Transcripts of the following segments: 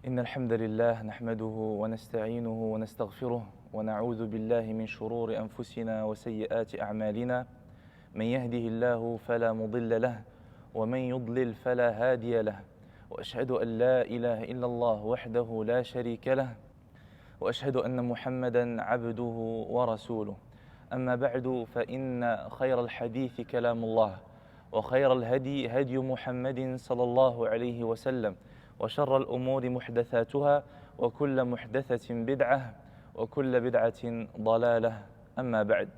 إن الحمد لله نحمده ونستعينه ونستغفره ونعوذ بالله من شرور أنفسنا وسيئات أعمالنا من يهده الله فلا مضل له ومن يضلل فلا هادي له وأشهد أن لا إله إلا الله وحده لا شريك له وأشهد أن محمدًا عبده ورسوله أما بعد فإن خير الحديث كلام الله وخير الهدي هدي محمد صلى الله عليه وسلم وشر الأمور محدثاتها وكل محدثة بدعة وكل بدعة ضلالة أما بعد.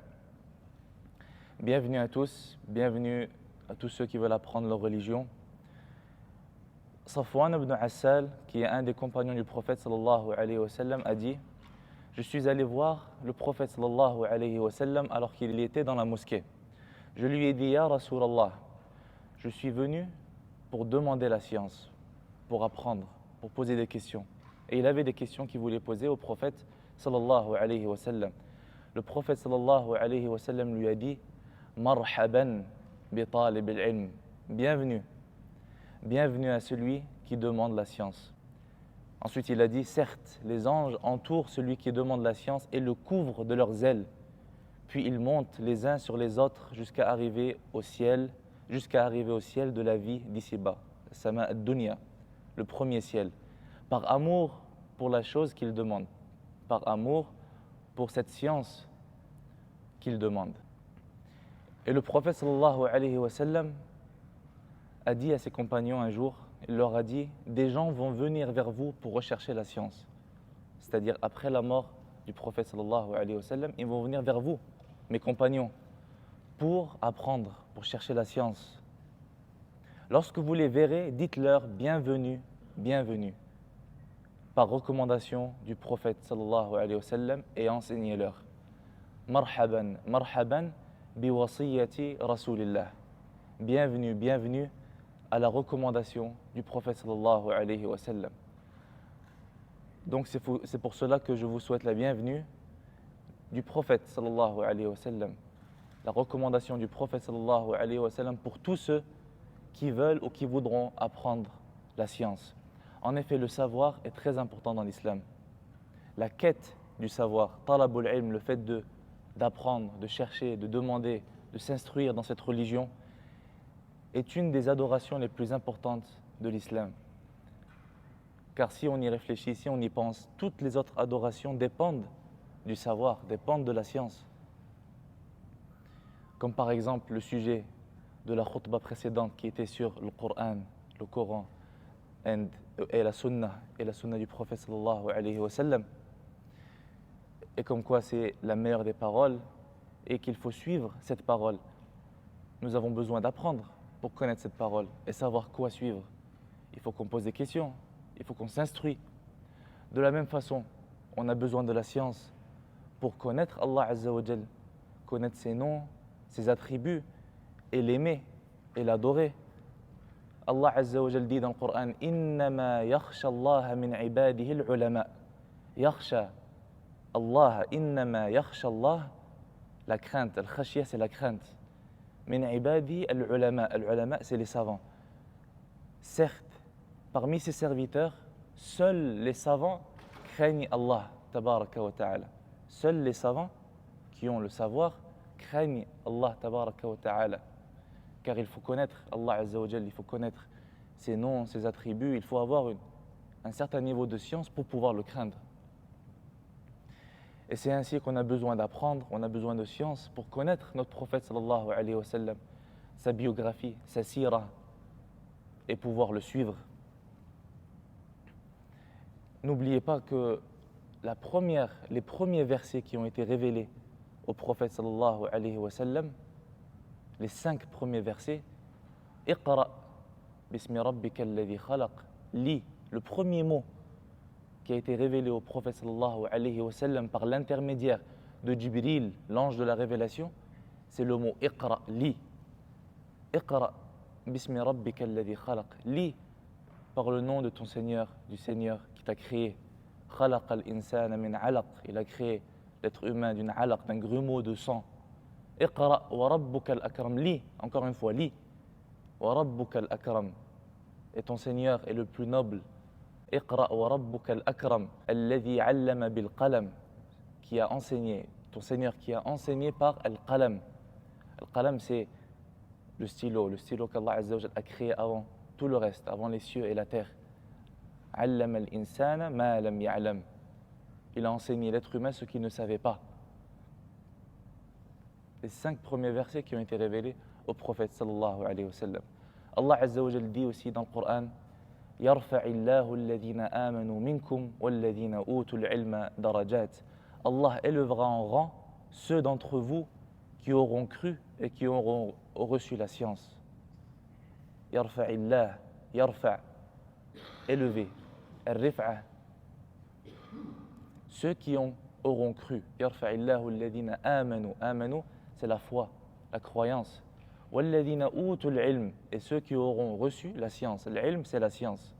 Bienvenue à tous, bienvenue à tous ceux qui veulent apprendre leur religion. Safwan ibn Assal, qui est un des compagnons du prophète sallallahu alayhi wa sallam, a dit: je suis allé voir le prophète sallallahu alayhi wa sallam alors qu'il était dans la mosquée. Je lui ai dit: Ya Rasulallah, je suis venu pour demander la science, pour apprendre, pour poser des questions. Et il avait des questions qu'il voulait poser au prophète sallallahu alayhi wa sallam. Le prophète sallallahu alayhi wa sallam lui a dit: Marhaban bi talib al-ilm. Bienvenue. Bienvenue à celui qui demande la science. Ensuite, il a dit: certes, les anges entourent celui qui demande la science et le couvrent de leurs ailes. Puis ils montent les uns sur les autres jusqu'à arriver au ciel de la vie d'ici-bas, Sama ad-Dunya, le premier ciel, par amour pour la chose qu'ils demandent, par amour pour cette science qu'ils demandent. Et le prophète sallallahu alayhi wa sallam a dit à ses compagnons un jour, il leur a dit: des gens vont venir vers vous pour rechercher la science. C'est-à-dire après la mort du prophète sallallahu alayhi wa sallam, ils vont venir vers vous, mes compagnons, pour apprendre, pour chercher la science. Lorsque vous les verrez, dites-leur: bienvenue, bienvenue, par recommandation du prophète sallallahu alayhi wa sallam, et enseignez-leur. Marhaban, marhaban bi wasiyyati rasulillah. Bienvenue, bienvenue à la recommandation du prophète sallallahu alayhi wa sallam. Donc c'est pour cela que je vous souhaite la bienvenue du prophète sallallahu alayhi wa sallam. La recommandation du prophète sallallahu alayhi wa sallam pour tous ceux qui veulent ou qui voudront apprendre la science. En effet, le savoir est très important dans l'islam. La quête du savoir, talabul ilm, le fait d'apprendre, de chercher, de demander, de s'instruire dans cette religion, est une des adorations les plus importantes de l'islam. Car si on y réfléchit, si on y pense, toutes les autres adorations dépendent du savoir, dépendent de la science. Comme par exemple le sujet de la khutbah précédente qui était sur le Coran et la sunna du prophète sallallahu alayhi wa sallam. Et comme quoi c'est la meilleure des paroles et qu'il faut suivre cette parole. Nous avons besoin d'apprendre pour connaître cette parole et savoir quoi suivre. Il faut qu'on pose des questions, il faut qu'on s'instruit. De la même façon, on a besoin de la science pour connaître Allah Azza wa Jal, connaître ses noms, ses attributs et l'aimer et l'adorer. Allah Azza wa Jal dit dans le Coran: Innama yakhsha Allah min ibadihi al-ulama. Yakhsha Allah, innama yakhsha Allah, la crainte, al-khashya c'est la crainte. Min ibadi al-ulama, al-ulama c'est les savants. Certes, parmi ses serviteurs, seuls les savants craignent Allah tabaraka wa ta'ala. Seuls les savants qui ont le savoir craignent Allah tabaraka wa ta'ala. Car il faut connaître Allah Azza wa Jal, il faut connaître ses noms, ses attributs, il faut avoir un certain niveau de science pour pouvoir le craindre. Et c'est ainsi qu'on a besoin d'apprendre, on a besoin de science pour connaître notre prophète sallallahu alayhi wa sallam, sa biographie, sa sira, et pouvoir le suivre. N'oubliez pas que les premiers versets qui ont été révélés au prophète sallallahu alayhi wa sallam, les 5 premiers versets, Iqra bismi rabbika alladhi khalaq, lis, le premier mot qui a été révélé au prophète sallallahu alayhi wa sallam par l'intermédiaire de Jibril, l'ange de la révélation, c'est le mot Iqra, lis. Iqra bismi rabbika alladhi khalaq, lis par le nom de ton Seigneur, du Seigneur qui t'a créé. Khalaq al-insana min alaq, il a créé l'être humain d'une alaq, d'un grumeau de sang. Iqra wa rabbuka al-akram, lis, encore une fois, lis. Wa rabbuka al-akram, et ton Seigneur est le plus noble Iqra wa rabbuka al-akram, alladhi 'allama bil qalam, qui a enseigné, ton Seigneur qui a enseigné par al-qalam. Al-qalam, c'est le stylo qu'Allah Azza wa Jal a créé avant tout le reste, avant les cieux et la terre. 'Allama al-insana ma lam ya'lam. Il a enseigné l'être humain ce qu'il ne savait pas. Les 5 premiers versets qui ont été révélés au prophète sallallahu alayhi wa sallam. Allah Azza wa Jal dit aussi dans le Coran: يرفع الله الذين آمنوا منكم والذين أوتوا العلم درجات. Allah élèvera en rang ceux d'entre vous qui auront cru et qui auront reçu la science. يرفع الله, يرفع, élevé. الرفعة, ceux qui auront cru. يرفع الله الذين آمنوا. آمنوا, c'est la foi, la croyance. وَالَّذِينَ أُوتُوا الْعِلْمِ, et ceux qui auront reçu la science. L'ilm, c'est la science.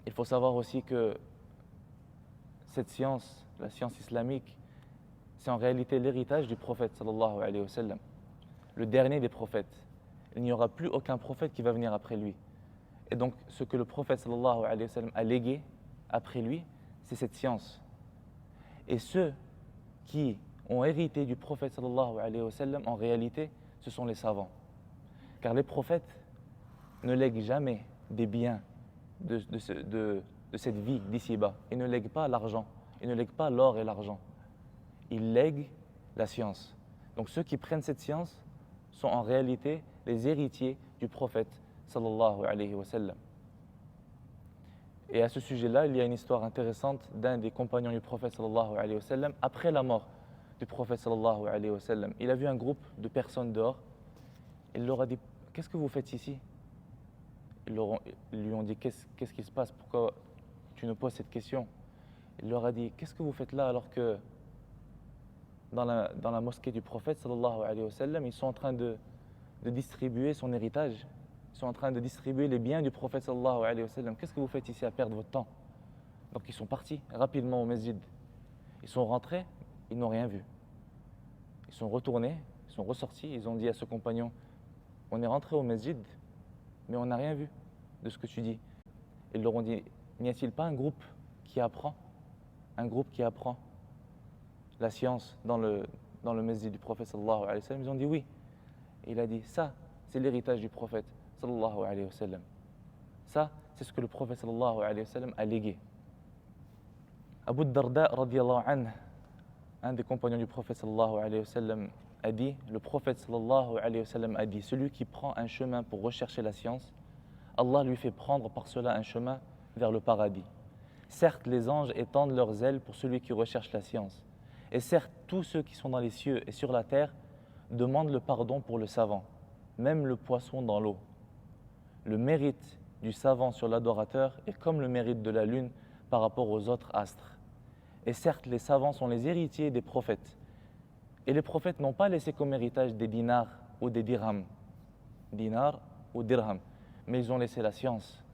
Il faut savoir aussi que cette science, la science islamique, c'est en réalité l'héritage du prophète sallallahu alayhi wa sallam, le dernier des prophètes. Il n'y aura plus aucun prophète qui va venir après lui. Et donc, ce que le prophète sallallahu alayhi wa sallam a légué après lui, c'est cette science. Et ceux qui ont hérité du prophète sallallahu alayhi wa sallam, en réalité, ce sont les savants. Car les prophètes ne lèguent jamais des biens de cette vie d'ici-bas. Ils ne lèguent pas l'argent, ils ne lèguent pas l'or et l'argent. Ils lèguent la science. Donc ceux qui prennent cette science sont en réalité les héritiers du prophète sallallahu alayhi wa sallam. Et à ce sujet-là, il y a une histoire intéressante d'un des compagnons du prophète sallallahu alayhi wa sallam après la mort du prophète sallallahu alayhi wa sallam. Il a vu un groupe de personnes dehors. Il leur a dit: qu'est-ce que vous faites ici? Ils lui ont dit: qu'est-ce qui se passe? Pourquoi tu nous poses cette question? Il leur a dit: qu'est-ce que vous faites là alors que dans la mosquée du prophète sallallahu alayhi wa sallam, ils sont en train de distribuer son héritage. Ils sont en train de distribuer les biens du prophète sallallahu alayhi wa sallam. Qu'est-ce que vous faites ici à perdre votre temps? Donc ils sont partis rapidement au masjid. Ils sont rentrés, ils n'ont rien vu. Ils sont retournés, ils sont ressortis, ils ont dit à ce compagnon: on est rentré au masjid, mais on n'a rien vu de ce que tu dis. Ils leur ont dit: n'y a-t-il pas un groupe qui apprend la science dans le masjid du prophète sallallahu alayhi wa sallam? Ils ont dit oui. Et il a dit: ça, c'est l'héritage du prophète sallallahu alayhi wa sallam. Ça, c'est ce que le prophète sallallahu alayhi wa sallam a légué. Abu Darda radiyallahu anhu, un des compagnons du prophète sallallahu alayhi wa sallam, a dit: le prophète sallallahu alayhi wa sallam a dit, celui qui prend un chemin pour rechercher la science, Allah lui fait prendre par cela un chemin vers le paradis. Certes, les anges étendent leurs ailes pour celui qui recherche la science. Et certes, tous ceux qui sont dans les cieux et sur la terre demandent le pardon pour le savant, même le poisson dans l'eau. Le mérite du savant sur l'adorateur est comme le mérite de la lune par rapport aux autres astres. Et certes, les savants sont les héritiers des prophètes. Et les prophètes n'ont pas laissé comme héritage des dinars ou des dirhams. Dinars ou dirhams. Mais ils ont laissé la science.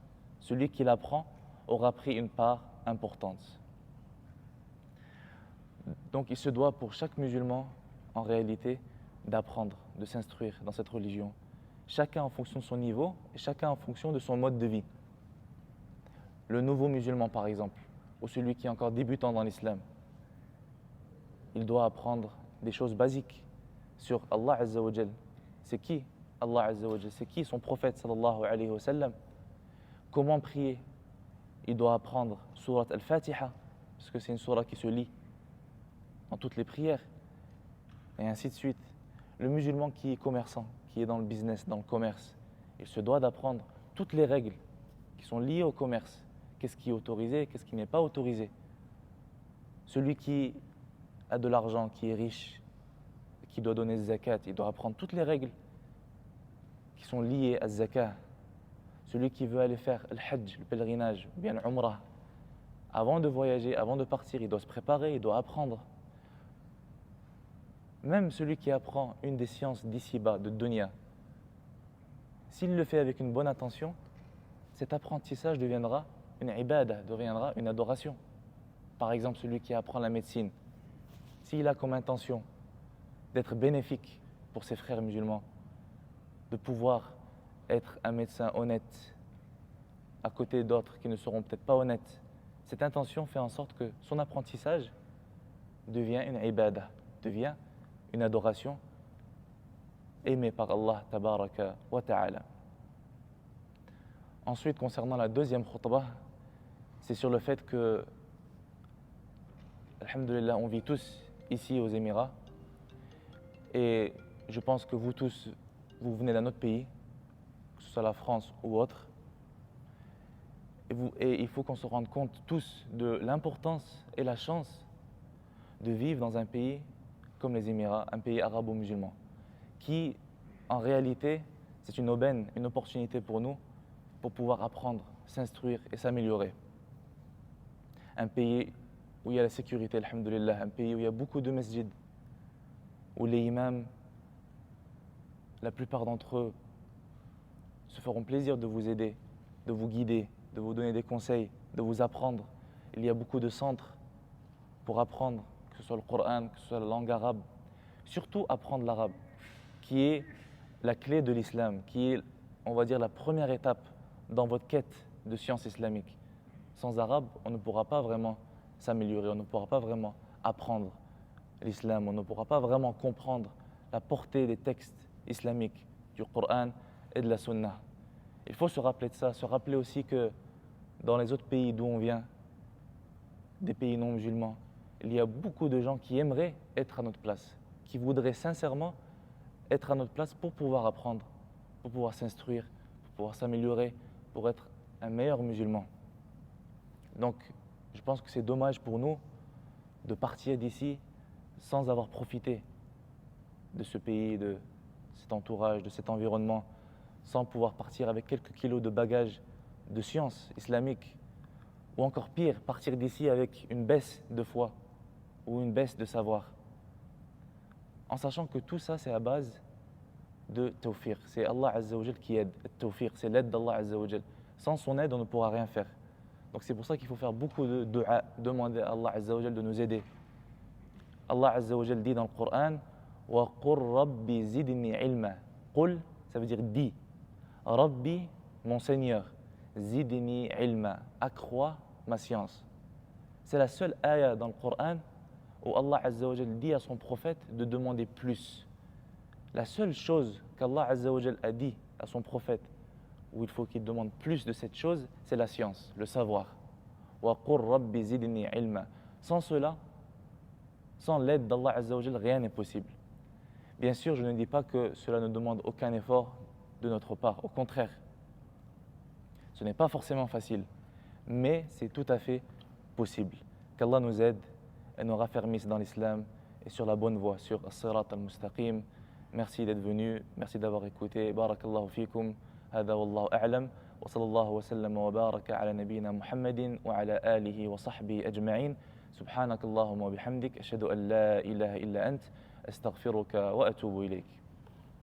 Celui qui l'apprend aura pris une part importante. Donc il se doit pour chaque musulman, en réalité, d'apprendre, de s'instruire dans cette religion. Chacun en fonction de son niveau et chacun en fonction de son mode de vie. Le nouveau musulman, par exemple, ou celui qui est encore débutant dans l'islam, il doit apprendre des choses basiques sur Allah Azza wa Jal. C'est qui Allah Azza wa Jal? C'est qui son prophète sallallahu alayhi wa sallam? Comment prier? Il doit apprendre surat al-Fatiha, parce que c'est une surah qui se lit dans toutes les prières, et ainsi de suite. Le musulman qui est commerçant, qui est dans le business, dans le commerce, il se doit d'apprendre toutes les règles qui sont liées au commerce. Qu'est-ce qui est autorisé, qu'est-ce qui n'est pas autorisé. Celui qui a de l'argent, qui est riche, qui doit donner zakat, il doit apprendre toutes les règles qui sont liées à zakat. Celui qui veut aller faire le hajj, le pèlerinage, ou bien l'umrah, avant de voyager, avant de partir, il doit se préparer, il doit apprendre. Même celui qui apprend une des sciences d'ici-bas, de dunya, s'il le fait avec une bonne intention, cet apprentissage deviendra une ibada, deviendra une adoration. Par exemple, celui qui apprend la médecine, s'il a comme intention d'être bénéfique pour ses frères musulmans, de pouvoir être un médecin honnête, à côté d'autres qui ne seront peut-être pas honnêtes, cette intention fait en sorte que son apprentissage devient une ibadah, devient une adoration aimée par Allah tabaraka wa ta'ala. Ensuite, concernant la deuxième khutbah, c'est sur le fait que, alhamdulillah, on vit tous ici aux Émirats et je pense que vous tous, vous venez d'un autre pays, que ce soit la France ou autre, et il faut qu'on se rende compte tous de l'importance et la chance de vivre dans un pays comme les Émirats, un pays arabo-musulman, qui, en réalité, c'est une aubaine, une opportunité pour nous pour pouvoir apprendre, s'instruire et s'améliorer. Un pays où il y a la sécurité, alhamdulillah, un pays où il y a beaucoup de masjids, où les imams, la plupart d'entre eux, se feront plaisir de vous aider, de vous guider, de vous donner des conseils, de vous apprendre. Il y a beaucoup de centres pour apprendre, que ce soit le Coran, que ce soit la langue arabe. Surtout apprendre l'arabe, qui est la clé de l'islam, qui est, on va dire, la première étape dans votre quête de science islamique. Sans arabe, on ne pourra pas vraiment s'améliorer, on ne pourra pas vraiment apprendre l'islam, on ne pourra pas vraiment comprendre la portée des textes islamiques, du Coran et de la Sunna. Il faut se rappeler de ça, se rappeler aussi que dans les autres pays d'où on vient, des pays non musulmans, il y a beaucoup de gens qui aimeraient être à notre place, qui voudraient sincèrement être à notre place pour pouvoir apprendre, pour pouvoir s'instruire, pour pouvoir s'améliorer, pour être un meilleur musulman. Donc, je pense que c'est dommage pour nous de partir d'ici sans avoir profité de ce pays, de cet entourage, de cet environnement, sans pouvoir partir avec quelques kilos de bagages de science islamique, ou encore pire, partir d'ici avec une baisse de foi ou une baisse de savoir. En sachant que tout ça, c'est à base de tawfiq. C'est Allah Azza wa Jal qui aide. Tawfiq, c'est l'aide d'Allah Azza wa Jal. Sans son aide, on ne pourra rien faire. Donc c'est pour ça qu'il faut faire beaucoup de dua, demander à Allah Azza wa Jal de nous aider. Allah Azza wa Jal dit dans le Coran wa qur rabbi zidni ilma. Qul, ça veut dire dis. Rabbi, mon Seigneur, zidni ilma, accroît ma science. C'est la seule ayah dans le Coran où Allah Azza wa Jal dit à son prophète de demander plus. La seule chose qu'Allah Azza wa Jal a dit à son prophète où il faut qu'il demande plus de cette chose, c'est la science, le savoir. Wa qur rabbi zidni ilma. Sans cela, sans l'aide d'Allah Azza wa Jal, rien n'est possible. Bien sûr, je ne dis pas que cela ne demande aucun effort de notre part. Au contraire, ce n'est pas forcément facile, mais c'est tout à fait possible. Qu'Allah nous aide et nous raffermisse dans l'islam et sur la bonne voie, sur as-sirat al-mustaqim. Merci d'être venu, merci d'avoir écouté. Barakallahu fikum. هذا والله أعلم وصلى الله وسلم وبارك على نبينا محمد وعلى آله وصحبه أجمعين سبحانك اللهم وبحمدك أشهد أن لا إله إلا أنت أستغفرك وأتوب إليك